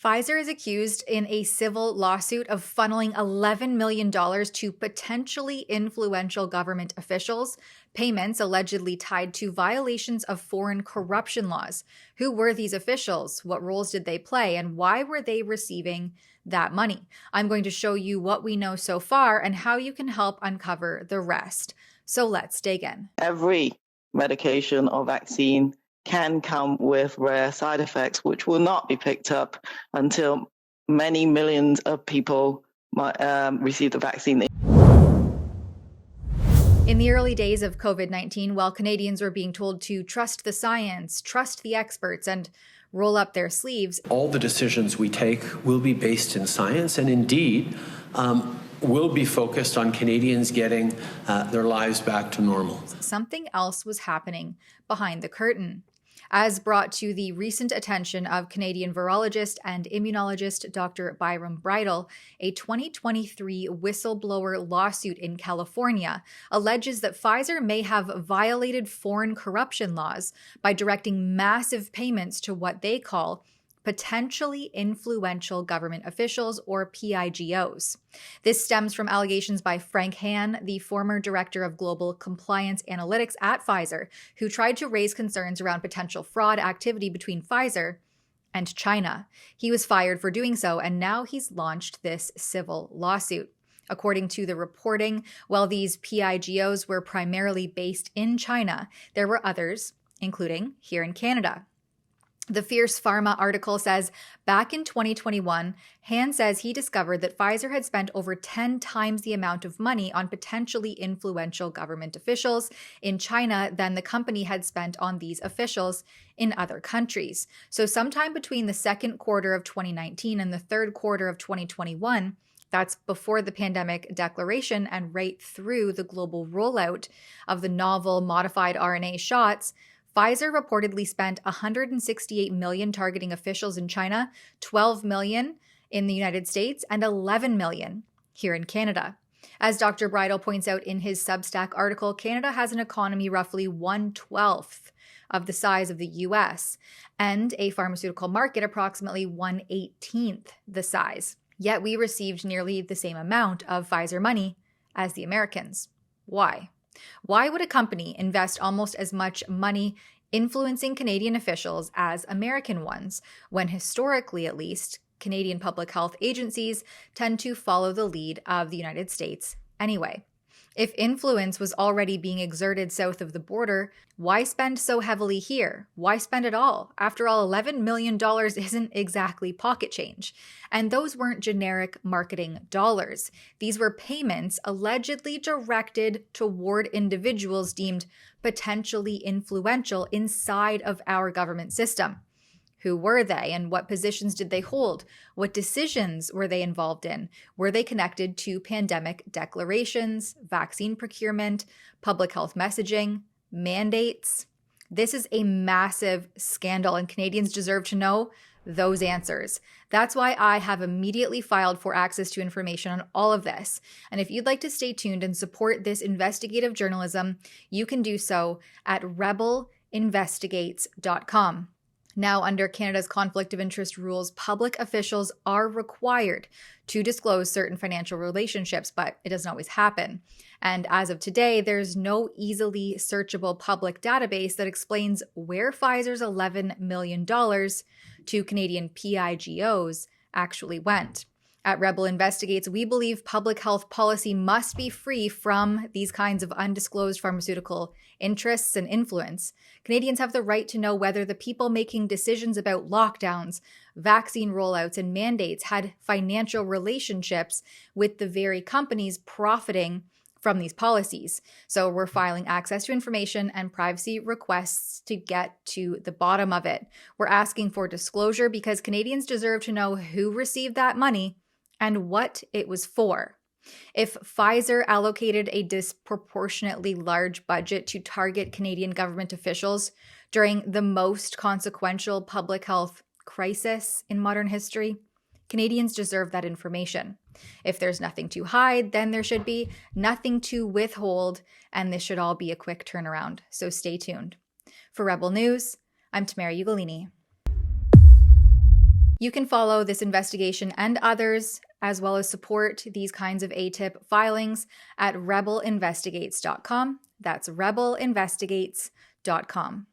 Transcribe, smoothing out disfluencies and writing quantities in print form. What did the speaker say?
Pfizer is accused in a civil lawsuit of funneling $11 million to potentially influential government officials, payments allegedly tied to violations of foreign corruption laws. Who were these officials? What roles did they play? And why were they receiving that money? I'm going to show you what we know so far and how you can help uncover the rest. So let's dig in. Every medication or vaccine can come with rare side effects, which will not be picked up until many millions of people receive the vaccine. In the early days of COVID-19, while Canadians were being told to trust the science, trust the experts, and roll up their sleeves, all the decisions we take will be based in science and indeed will be focused on Canadians getting their lives back to normal. Something else was happening behind the curtain. As brought to the recent attention of Canadian virologist and immunologist Dr. Byram Bridle, a 2023 whistleblower lawsuit in California alleges that Pfizer may have violated foreign corruption laws by directing massive payments to what they call potentially influential government officials, or PIGOs. This stems from allegations by Frank Han, the former director of global compliance analytics at Pfizer, who tried to raise concerns around potential fraud activity between Pfizer and China. He was fired for doing so, and now he's launched this civil lawsuit. According to the reporting, while these PIGOs were primarily based in China, there were others, including here in Canada. The Fierce Pharma article says, back in 2021, Han says he discovered that Pfizer had spent over 10 times the amount of money on potentially influential government officials in China than the company had spent on these officials in other countries. So sometime between the second quarter of 2019 and the third quarter of 2021, that's before the pandemic declaration and right through the global rollout of the novel modified RNA shots, Pfizer reportedly spent $168 million targeting officials in China, $12 million in the United States, and $11 million here in Canada. As Dr. Bridle points out in his Substack article, Canada has an economy roughly 1/12 of the size of the US, and a pharmaceutical market approximately 1/18 the size. Yet we received nearly the same amount of Pfizer money as the Americans. Why? Why would a company invest almost as much money influencing Canadian officials as American ones, when historically at least, Canadian public health agencies tend to follow the lead of the United States anyway? If influence was already being exerted south of the border, why spend so heavily here? Why spend it all? After all, $11 million isn't exactly pocket change. And those weren't generic marketing dollars. These were payments allegedly directed toward individuals deemed potentially influential inside of our government system. Who were they and what positions did they hold? What decisions were they involved in? Were they connected to pandemic declarations, vaccine procurement, public health messaging, mandates? This is a massive scandal, and Canadians deserve to know those answers. That's why I have immediately filed for access to information on all of this. And if you'd like to stay tuned and support this investigative journalism, you can do so at rebelinvestigates.com. Now, under Canada's conflict of interest rules, public officials are required to disclose certain financial relationships, but it doesn't always happen. And as of today, there's no easily searchable public database that explains where Pfizer's $11 million to Canadian PIGOs actually went. At Rebel Investigates, we believe public health policy must be free from these kinds of undisclosed pharmaceutical interests and influence. Canadians have the right to know whether the people making decisions about lockdowns, vaccine rollouts, and mandates had financial relationships with the very companies profiting from these policies. So we're filing access to information and privacy requests to get to the bottom of it. We're asking for disclosure because Canadians deserve to know who received that money and what it was for. If Pfizer allocated a disproportionately large budget to target Canadian government officials during the most consequential public health crisis in modern history, Canadians deserve that information. If there's nothing to hide, then there should be nothing to withhold, and this should all be a quick turnaround. So stay tuned. For Rebel News, I'm Tamara Ugolini. You can follow this investigation and others, as well as support these kinds of ATIP filings at rebelinvestigates.com. That's rebelinvestigates.com.